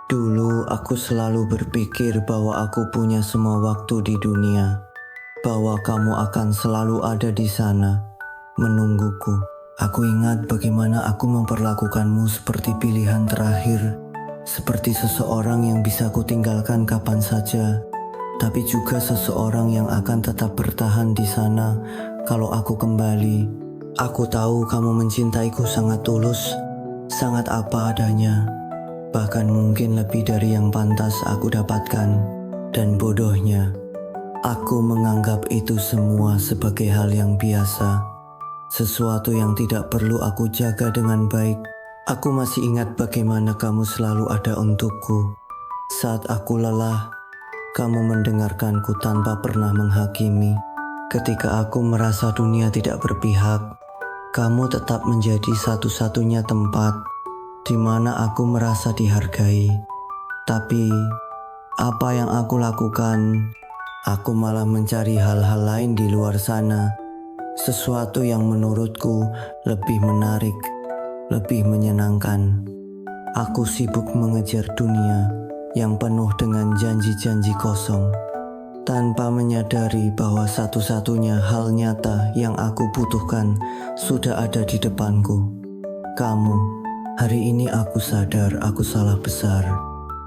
Dulu aku selalu berpikir bahwa aku punya semua waktu di dunia, bahwa kamu akan selalu ada di sana, menungguku. Aku ingat bagaimana aku memperlakukanmu seperti pilihan terakhir, seperti seseorang yang bisa kutinggalkan kapan saja, tapi juga seseorang yang akan tetap bertahan di sana kalau aku kembali. Aku tahu kamu mencintaiku sangat tulus, sangat apa adanya. Bahkan mungkin lebih dari yang pantas aku dapatkan. Dan bodohnya, aku menganggap itu semua sebagai hal yang biasa, sesuatu yang tidak perlu aku jaga dengan baik. Aku masih ingat bagaimana kamu selalu ada untukku. Saat aku lelah, kamu mendengarkanku tanpa pernah menghakimi. Ketika aku merasa dunia tidak berpihak, kamu tetap menjadi satu-satunya tempat di mana aku merasa dihargai. Tapi, apa yang aku lakukan? Aku malah mencari hal-hal lain di luar sana. Sesuatu yang menurutku lebih menarik, lebih menyenangkan. Aku sibuk mengejar dunia yang penuh dengan janji-janji kosong, tanpa menyadari bahwa satu-satunya hal nyata yang aku butuhkan sudah ada di depanku. Kamu. Hari ini aku sadar aku salah besar.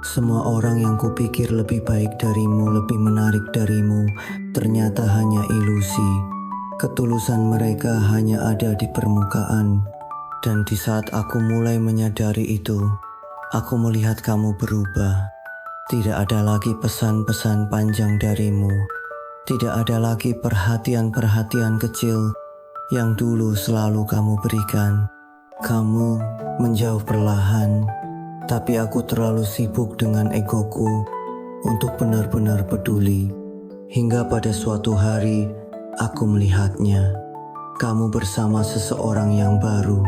Semua orang yang kupikir lebih baik darimu, lebih menarik darimu, ternyata hanya ilusi. Ketulusan mereka hanya ada di permukaan. Dan di saat aku mulai menyadari itu, aku melihat kamu berubah. Tidak ada lagi pesan-pesan panjang darimu. Tidak ada lagi perhatian-perhatian kecil yang dulu selalu kamu berikan. Kamu menjauh perlahan, tapi aku terlalu sibuk dengan egoku untuk benar-benar peduli. Hingga pada suatu hari, aku melihatnya. Kamu bersama seseorang yang baru.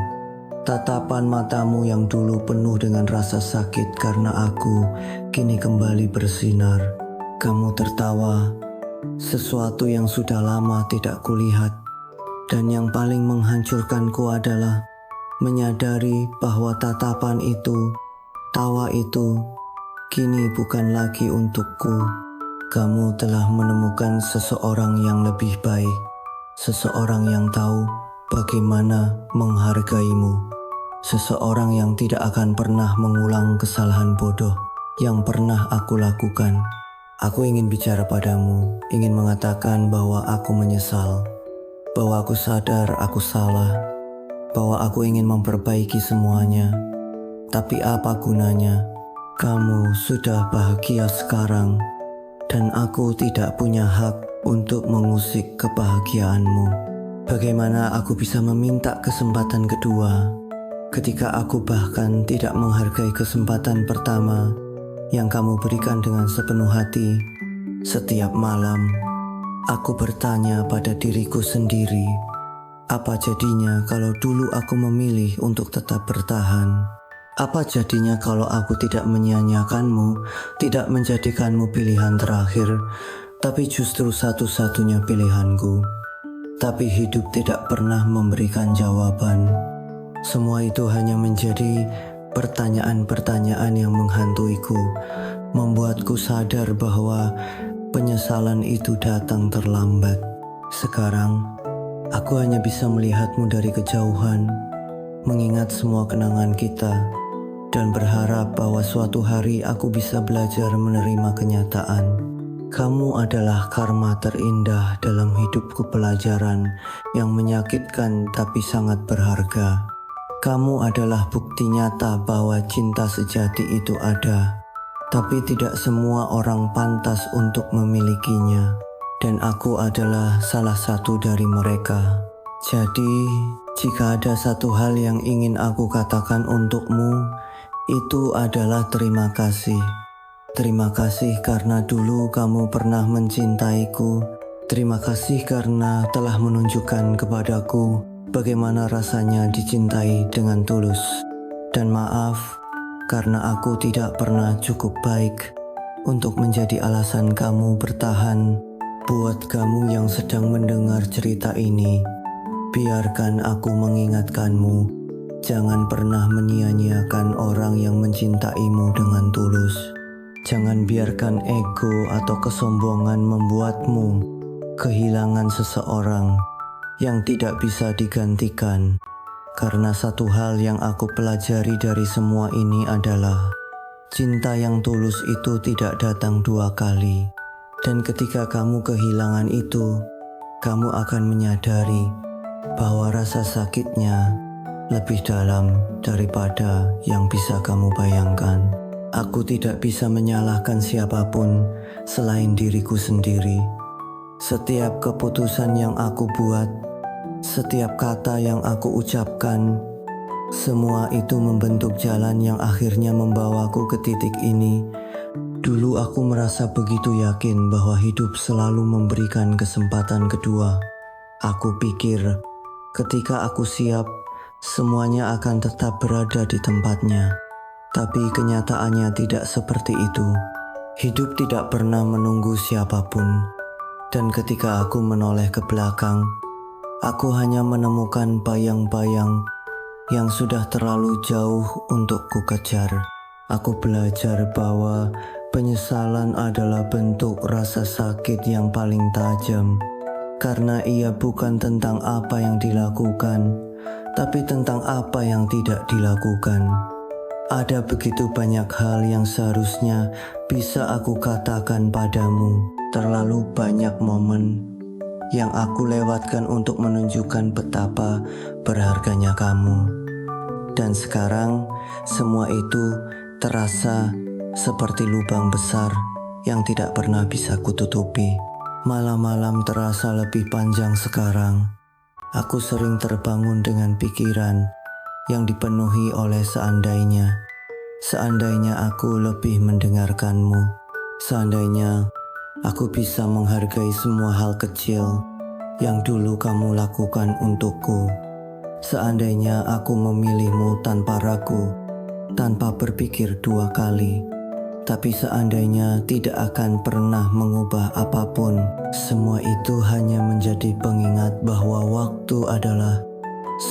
Tatapan matamu yang dulu penuh dengan rasa sakit karena aku kini kembali bersinar. Kamu tertawa, sesuatu yang sudah lama tidak kulihat. Dan yang paling menghancurkanku adalah menyadari bahwa tatapan itu, tawa itu, kini bukan lagi untukku. Kamu telah menemukan seseorang yang lebih baik, seseorang yang tahu bagaimana menghargaimu, seseorang yang tidak akan pernah mengulang kesalahan bodoh yang pernah aku lakukan. Aku ingin bicara padamu, ingin mengatakan bahwa aku menyesal, bahwa aku sadar aku salah, bahwa aku ingin memperbaiki semuanya. Tapi apa gunanya? Kamu sudah bahagia sekarang, dan aku tidak punya hak untuk mengusik kebahagiaanmu. Bagaimana aku bisa meminta kesempatan kedua ketika aku bahkan tidak menghargai kesempatan pertama yang kamu berikan dengan sepenuh hati? Setiap malam, aku bertanya pada diriku sendiri, apa jadinya kalau dulu aku memilih untuk tetap bertahan? Apa jadinya kalau aku tidak menyia-nyiakanmu, tidak menjadikanmu pilihan terakhir, tapi justru satu-satunya pilihanku? Tapi hidup tidak pernah memberikan jawaban. Semua itu hanya menjadi pertanyaan-pertanyaan yang menghantuiku, membuatku sadar bahwa penyesalan itu datang terlambat. Sekarang, aku hanya bisa melihatmu dari kejauhan, mengingat semua kenangan kita, dan berharap bahwa suatu hari aku bisa belajar menerima kenyataan. Kamu adalah karma terindah dalam hidupku, pelajaran yang menyakitkan tapi sangat berharga. Kamu adalah bukti nyata bahwa cinta sejati itu ada, tapi tidak semua orang pantas untuk memilikinya. Dan aku adalah salah satu dari mereka. Jadi, jika ada satu hal yang ingin aku katakan untukmu, itu adalah terima kasih. Terima kasih karena dulu kamu pernah mencintaiku. Terima kasih karena telah menunjukkan kepadaku bagaimana rasanya dicintai dengan tulus. Dan maaf karena aku tidak pernah cukup baik untuk menjadi alasan kamu bertahan. Buat kamu yang sedang mendengar cerita ini, biarkan aku mengingatkanmu, jangan pernah menyia-nyiakan orang yang mencintaimu dengan tulus. Jangan biarkan ego atau kesombongan membuatmu kehilangan seseorang yang tidak bisa digantikan. Karena satu hal yang aku pelajari dari semua ini adalah cinta yang tulus itu tidak datang dua kali. Dan ketika kamu kehilangan itu, kamu akan menyadari bahwa rasa sakitnya lebih dalam daripada yang bisa kamu bayangkan. Aku tidak bisa menyalahkan siapapun selain diriku sendiri. Setiap keputusan yang aku buat, setiap kata yang aku ucapkan, semua itu membentuk jalan yang akhirnya membawaku ke titik ini. Dulu aku merasa begitu yakin bahwa hidup selalu memberikan kesempatan kedua. Aku pikir ketika aku siap, semuanya akan tetap berada di tempatnya. Tapi kenyataannya tidak seperti itu. Hidup tidak pernah menunggu siapapun. Dan ketika aku menoleh ke belakang, aku hanya menemukan bayang-bayang yang sudah terlalu jauh untuk ku kejar. Aku belajar bahwa penyesalan adalah bentuk rasa sakit yang paling tajam, karena ia bukan tentang apa yang dilakukan, tapi tentang apa yang tidak dilakukan. Ada begitu banyak hal yang seharusnya bisa aku katakan padamu. Terlalu banyak momen yang aku lewatkan untuk menunjukkan betapa berharganya kamu. Dan sekarang semua itu terasa seperti lubang besar yang tidak pernah bisa kututupi. Malam-malam terasa lebih panjang sekarang. Aku sering terbangun dengan pikiran yang dipenuhi oleh seandainya. Seandainya aku lebih mendengarkanmu. Seandainya aku bisa menghargai semua hal kecil yang dulu kamu lakukan untukku. Seandainya aku memilihmu tanpa ragu, tanpa berpikir dua kali. Tapi seandainya tidak akan pernah mengubah apapun. Semua itu hanya menjadi pengingat bahwa waktu adalah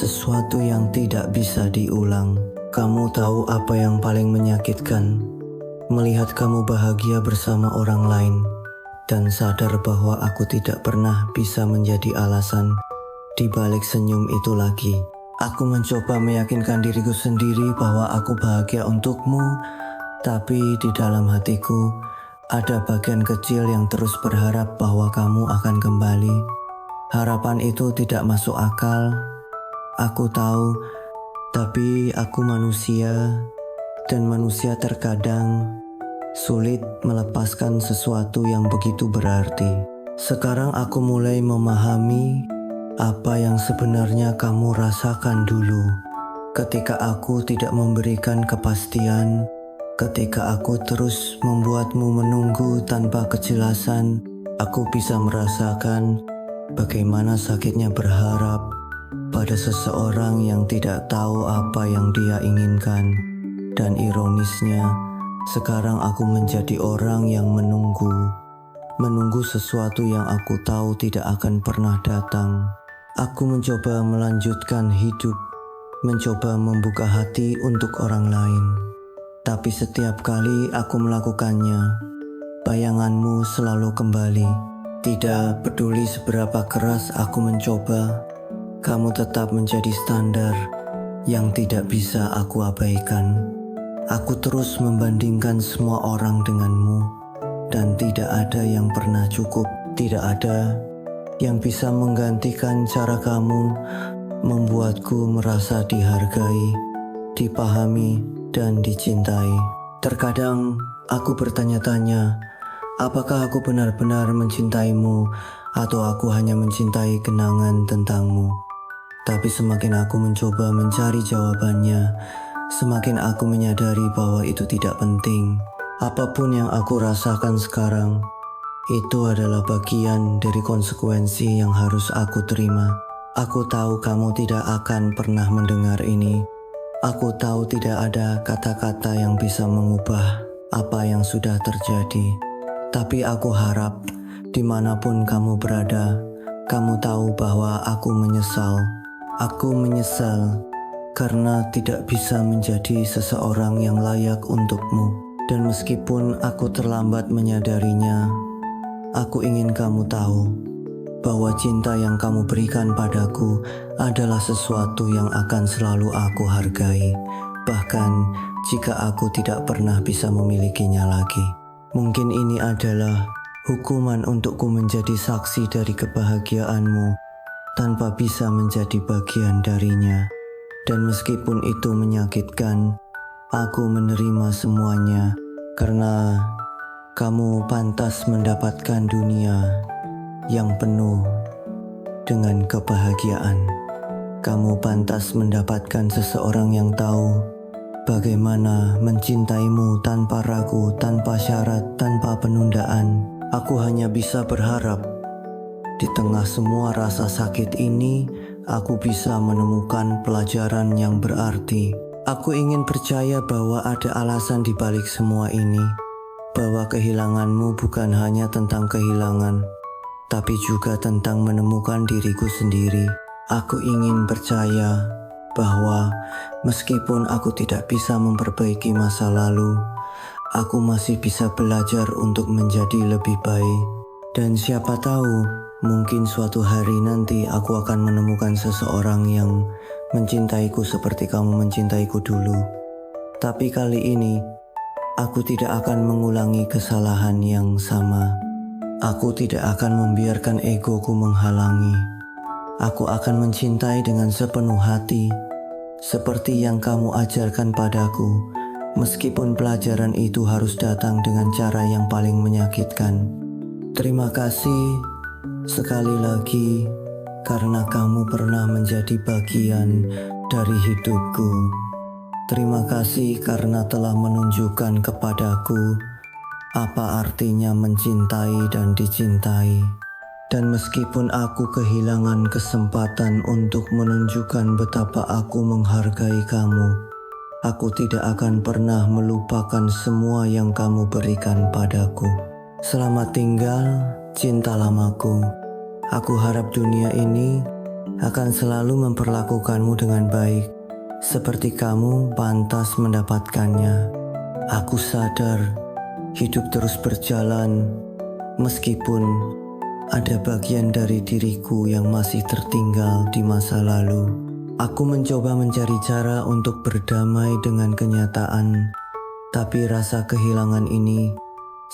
sesuatu yang tidak bisa diulang. Kamu tahu apa yang paling menyakitkan? Melihat kamu bahagia bersama orang lain dan sadar bahwa aku tidak pernah bisa menjadi alasan di balik senyum itu lagi. Aku mencoba meyakinkan diriku sendiri bahwa aku bahagia untukmu, tapi di dalam hatiku ada bagian kecil yang terus berharap bahwa kamu akan kembali. Harapan itu tidak masuk akal. Aku tahu, tapi aku manusia, dan manusia terkadang sulit melepaskan sesuatu yang begitu berarti. Sekarang aku mulai memahami apa yang sebenarnya kamu rasakan dulu. Ketika aku tidak memberikan kepastian, ketika aku terus membuatmu menunggu tanpa kejelasan, aku bisa merasakan bagaimana sakitnya berharap pada seseorang yang tidak tahu apa yang dia inginkan. Dan ironisnya, sekarang aku menjadi orang yang menunggu sesuatu yang aku tahu tidak akan pernah datang. Aku mencoba melanjutkan hidup, mencoba membuka hati untuk orang lain. Tapi setiap kali aku melakukannya, bayanganmu selalu kembali. Tidak peduli seberapa keras aku mencoba, kamu tetap menjadi standar yang tidak bisa aku abaikan. Aku terus membandingkan semua orang denganmu, dan tidak ada yang pernah cukup. Tidak ada yang bisa menggantikan cara kamu membuatku merasa dihargai, dipahami, dan dicintai. Terkadang aku bertanya-tanya, apakah aku benar-benar mencintaimu atau aku hanya mencintai kenangan tentangmu? Tapi semakin aku mencoba mencari jawabannya, semakin aku menyadari bahwa itu tidak penting. Apapun yang aku rasakan sekarang, itu adalah bagian dari konsekuensi yang harus aku terima. Aku tahu kamu tidak akan pernah mendengar ini. Aku tahu tidak ada kata-kata yang bisa mengubah apa yang sudah terjadi. Tapi aku harap dimanapun kamu berada, kamu tahu bahwa aku menyesal. Aku menyesal karena tidak bisa menjadi seseorang yang layak untukmu. Dan meskipun aku terlambat menyadarinya, aku ingin kamu tahu bahwa cinta yang kamu berikan padaku adalah sesuatu yang akan selalu aku hargai, bahkan jika aku tidak pernah bisa memilikinya lagi. Mungkin ini adalah hukuman untukku menjadi saksi dari kebahagiaanmu tanpa bisa menjadi bagian darinya. Dan meskipun itu menyakitkan, aku menerima semuanya karena kamu pantas mendapatkan dunia yang penuh dengan kebahagiaan. Kamu pantas mendapatkan seseorang yang tahu bagaimana mencintaimu tanpa ragu, tanpa syarat, tanpa penundaan. Aku hanya bisa berharap di tengah semua rasa sakit ini, aku bisa menemukan pelajaran yang berarti. Aku ingin percaya bahwa ada alasan di balik semua ini, bahwa kehilanganmu bukan hanya tentang kehilangan, tapi juga tentang menemukan diriku sendiri. Aku ingin percaya bahwa meskipun aku tidak bisa memperbaiki masa lalu, aku masih bisa belajar untuk menjadi lebih baik. Dan siapa tahu, mungkin suatu hari nanti aku akan menemukan seseorang yang mencintaiku seperti kamu mencintaiku dulu. Tapi kali ini, aku tidak akan mengulangi kesalahan yang sama. Aku tidak akan membiarkan egoku menghalangi. Aku akan mencintai dengan sepenuh hati, seperti yang kamu ajarkan padaku, meskipun pelajaran itu harus datang dengan cara yang paling menyakitkan. Terima kasih sekali lagi karena kamu pernah menjadi bagian dari hidupku. Terima kasih karena telah menunjukkan kepadaku apa artinya mencintai dan dicintai. Dan meskipun aku kehilangan kesempatan untuk menunjukkan betapa aku menghargai kamu, aku tidak akan pernah melupakan semua yang kamu berikan padaku. Selamat tinggal, cinta lamaku. Aku harap dunia ini akan selalu memperlakukanmu dengan baik, seperti kamu pantas mendapatkannya. Aku sadar hidup terus berjalan, meskipun ada bagian dari diriku yang masih tertinggal di masa lalu. Aku mencoba mencari cara untuk berdamai dengan kenyataan, tapi rasa kehilangan ini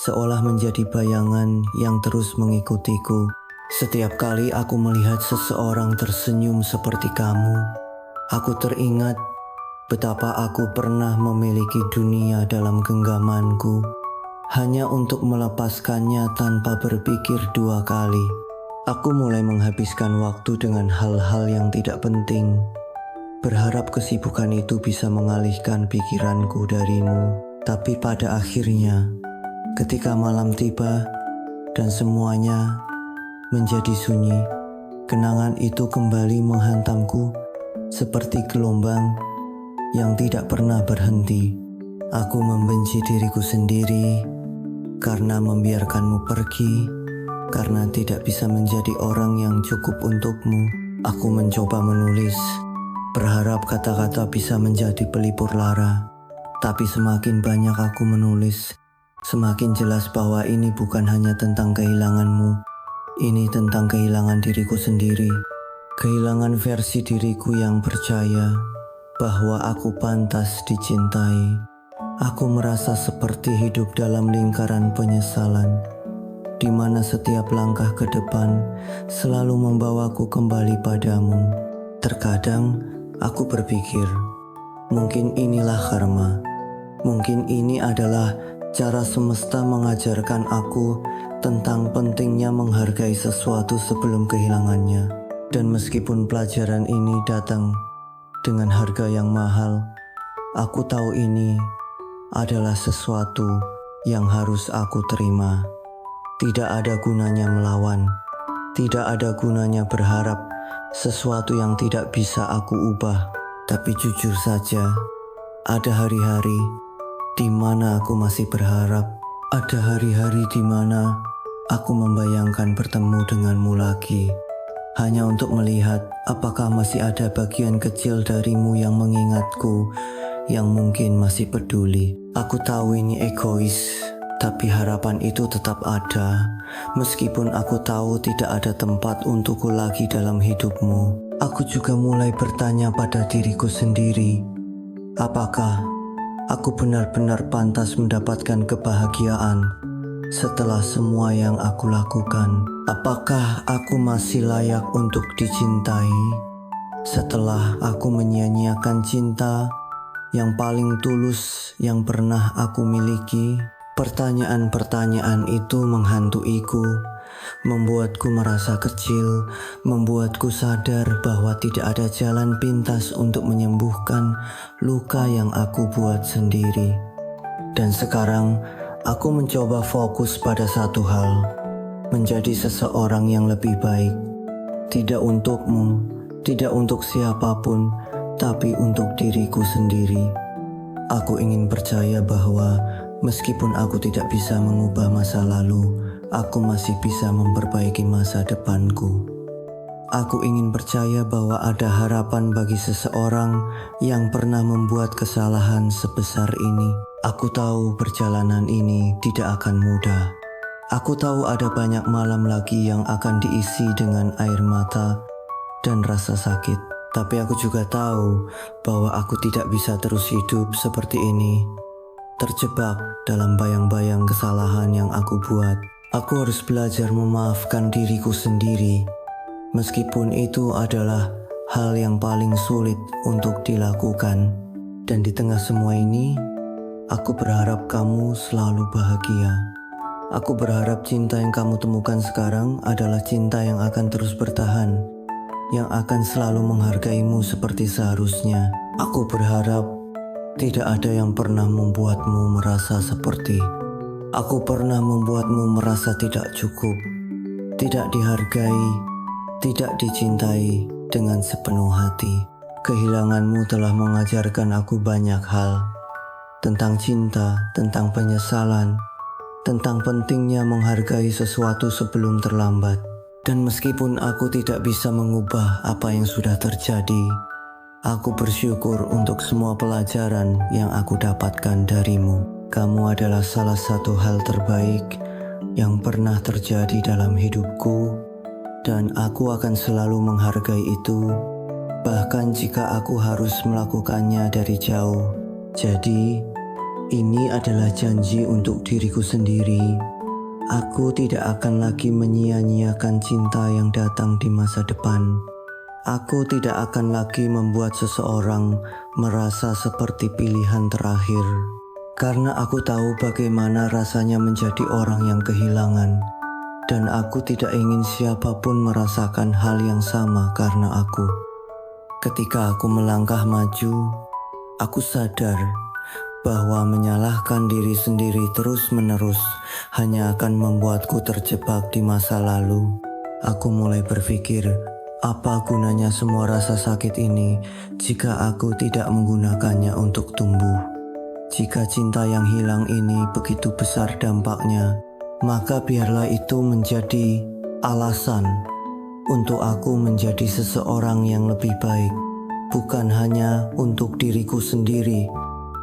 seolah menjadi bayangan yang terus mengikutiku. Setiap kali aku melihat seseorang tersenyum seperti kamu, aku teringat betapa aku pernah memiliki dunia dalam genggamanku, hanya untuk melepaskannya tanpa berpikir dua kali. Aku mulai menghabiskan waktu dengan hal-hal yang tidak penting, berharap kesibukan itu bisa mengalihkan pikiranku darimu. Tapi pada akhirnya, ketika malam tiba dan semuanya menjadi sunyi, kenangan itu kembali menghantamku seperti gelombang yang tidak pernah berhenti. Aku membenci diriku sendiri karena membiarkanmu pergi, karena tidak bisa menjadi orang yang cukup untukmu. Aku mencoba menulis, berharap kata-kata bisa menjadi pelipur lara. Tapi semakin banyak aku menulis, semakin jelas bahwa ini bukan hanya tentang kehilanganmu. Ini tentang kehilangan diriku sendiri. Kehilangan versi diriku yang percaya bahwa aku pantas dicintai. Aku merasa seperti hidup dalam lingkaran penyesalan, di mana setiap langkah ke depan selalu membawaku kembali padamu. Terkadang aku berpikir, mungkin inilah karma. Mungkin ini adalah cara semesta mengajarkan aku tentang pentingnya menghargai sesuatu sebelum kehilangannya. Dan meskipun pelajaran ini datang dengan harga yang mahal, aku tahu ini adalah sesuatu yang harus aku terima. Tidak ada gunanya melawan, tidak ada gunanya berharap sesuatu yang tidak bisa aku ubah. Tapi jujur saja, ada hari-hari di mana aku masih berharap. Ada hari-hari di mana aku membayangkan bertemu denganmu lagi, hanya untuk melihat apakah masih ada bagian kecil darimu yang mengingatku, yang mungkin masih peduli. Aku tahu ini egois, tapi harapan itu tetap ada. Meskipun aku tahu tidak ada tempat untukku lagi dalam hidupmu. Aku juga mulai bertanya pada diriku sendiri, apakah aku benar-benar pantas mendapatkan kebahagiaan setelah semua yang aku lakukan? Apakah aku masih layak untuk dicintai setelah aku menyia-nyiakan cinta yang paling tulus yang pernah aku miliki? Pertanyaan-pertanyaan itu menghantuiku, membuatku merasa kecil, membuatku sadar bahwa tidak ada jalan pintas untuk menyembuhkan luka yang aku buat sendiri. Dan sekarang aku mencoba fokus pada satu hal, menjadi seseorang yang lebih baik. Tidak untukmu, tidak untuk siapapun, tapi untuk diriku sendiri. Aku ingin percaya bahwa meskipun aku tidak bisa mengubah masa lalu, aku masih bisa memperbaiki masa depanku. Aku ingin percaya bahwa ada harapan bagi seseorang yang pernah membuat kesalahan sebesar ini. Aku tahu perjalanan ini tidak akan mudah. Aku tahu ada banyak malam lagi yang akan diisi dengan air mata dan rasa sakit. Tapi aku juga tahu bahwa aku tidak bisa terus hidup seperti ini, terjebak dalam bayang-bayang kesalahan yang aku buat. Aku harus belajar memaafkan diriku sendiri, meskipun itu adalah hal yang paling sulit untuk dilakukan. Dan di tengah semua ini, aku berharap kamu selalu bahagia. Aku berharap cinta yang kamu temukan sekarang adalah cinta yang akan terus bertahan, yang akan selalu menghargaimu seperti seharusnya. Aku berharap tidak ada yang pernah membuatmu merasa seperti aku pernah membuatmu merasa tidak cukup, tidak dihargai, tidak dicintai dengan sepenuh hati. Kehilanganmu telah mengajarkan aku banyak hal, tentang cinta, tentang penyesalan, tentang pentingnya menghargai sesuatu sebelum terlambat. Dan meskipun aku tidak bisa mengubah apa yang sudah terjadi, aku bersyukur untuk semua pelajaran yang aku dapatkan darimu. Kamu adalah salah satu hal terbaik yang pernah terjadi dalam hidupku, dan aku akan selalu menghargai itu, bahkan jika aku harus melakukannya dari jauh. Jadi, ini adalah janji untuk diriku sendiri. Aku tidak akan lagi menyia-nyiakan cinta yang datang di masa depan. Aku tidak akan lagi membuat seseorang merasa seperti pilihan terakhir. Karena aku tahu bagaimana rasanya menjadi orang yang kehilangan. Dan aku tidak ingin siapapun merasakan hal yang sama karena aku. Ketika aku melangkah maju, aku sadar bahwa menyalahkan diri sendiri terus-menerus hanya akan membuatku terjebak di masa lalu. Aku mulai berpikir, apa gunanya semua rasa sakit ini jika aku tidak menggunakannya untuk tumbuh? Jika cinta yang hilang ini begitu besar dampaknya, maka biarlah itu menjadi alasan untuk aku menjadi seseorang yang lebih baik, bukan hanya untuk diriku sendiri,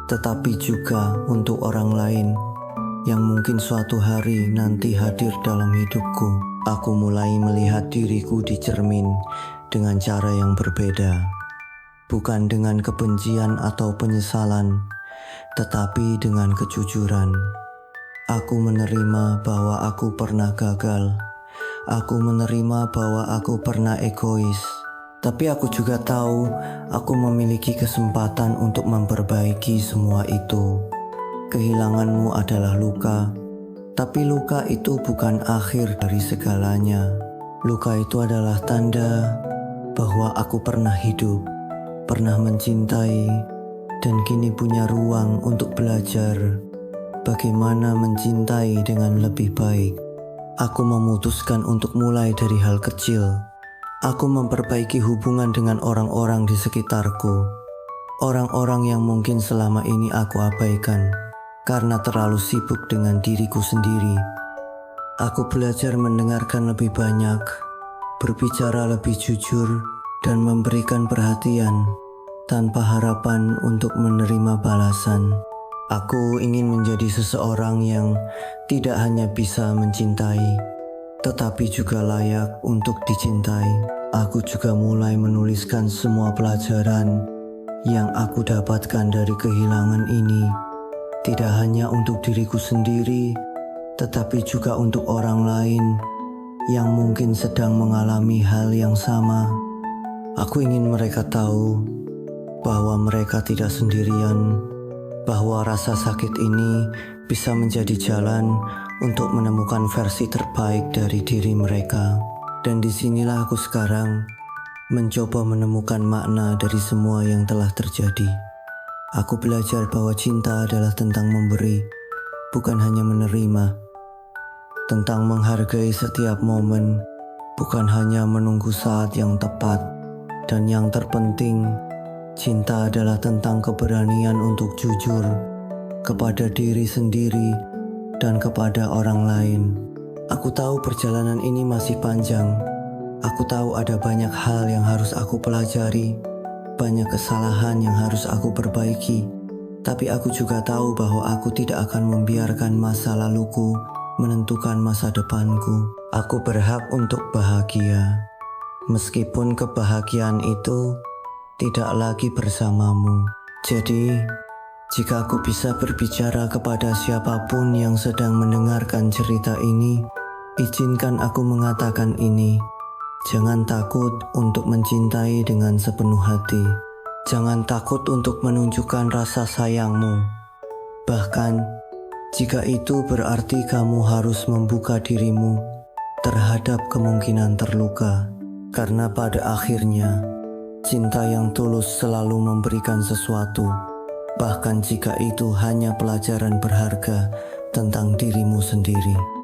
tetapi juga untuk orang lain yang mungkin suatu hari nanti hadir dalam hidupku. Aku mulai melihat diriku di cermin dengan cara yang berbeda, bukan dengan kebencian atau penyesalan, tetapi dengan kejujuran. Aku menerima bahwa aku pernah gagal. Aku menerima bahwa aku pernah egois. Tapi aku juga tahu aku memiliki kesempatan untuk memperbaiki semua itu. Kehilanganmu adalah luka, tapi luka itu bukan akhir dari segalanya. Luka itu adalah tanda bahwa aku pernah hidup, pernah mencintai, dan kini punya ruang untuk belajar bagaimana mencintai dengan lebih baik. Aku memutuskan untuk mulai dari hal kecil. Aku memperbaiki hubungan dengan orang-orang di sekitarku. Orang-orang yang mungkin selama ini aku abaikan karena terlalu sibuk dengan diriku sendiri. Aku belajar mendengarkan lebih banyak, berbicara lebih jujur, dan memberikan perhatian tanpa harapan untuk menerima balasan. Aku ingin menjadi seseorang yang tidak hanya bisa mencintai, tetapi juga layak untuk dicintai. Aku juga mulai menuliskan semua pelajaran yang aku dapatkan dari kehilangan ini, tidak hanya untuk diriku sendiri, tetapi juga untuk orang lain yang mungkin sedang mengalami hal yang sama. Aku ingin mereka tahu bahwa mereka tidak sendirian, bahwa rasa sakit ini bisa menjadi jalan untuk menemukan versi terbaik dari diri mereka. Dan disinilah aku sekarang mencoba menemukan makna dari semua yang telah terjadi. Aku belajar bahwa cinta adalah tentang memberi, bukan hanya menerima. Tentang menghargai setiap momen, bukan hanya menunggu saat yang tepat. Dan yang terpenting, cinta adalah tentang keberanian untuk jujur kepada diri sendiri dan kepada orang lain. Aku tahu perjalanan ini masih panjang. Aku tahu ada banyak hal yang harus aku pelajari, banyak kesalahan yang harus aku perbaiki. Tapi aku juga tahu bahwa aku tidak akan membiarkan masa laluku menentukan masa depanku. Aku berhak untuk bahagia, meskipun kebahagiaan itu tidak lagi bersamamu. Jadi, jika aku bisa berbicara kepada siapapun yang sedang mendengarkan cerita ini, izinkan aku mengatakan ini. Jangan takut untuk mencintai dengan sepenuh hati. Jangan takut untuk menunjukkan rasa sayangmu. Bahkan, jika itu berarti kamu harus membuka dirimu terhadap kemungkinan terluka. Karena pada akhirnya, cinta yang tulus selalu memberikan sesuatu, bahkan jika itu hanya pelajaran berharga tentang dirimu sendiri.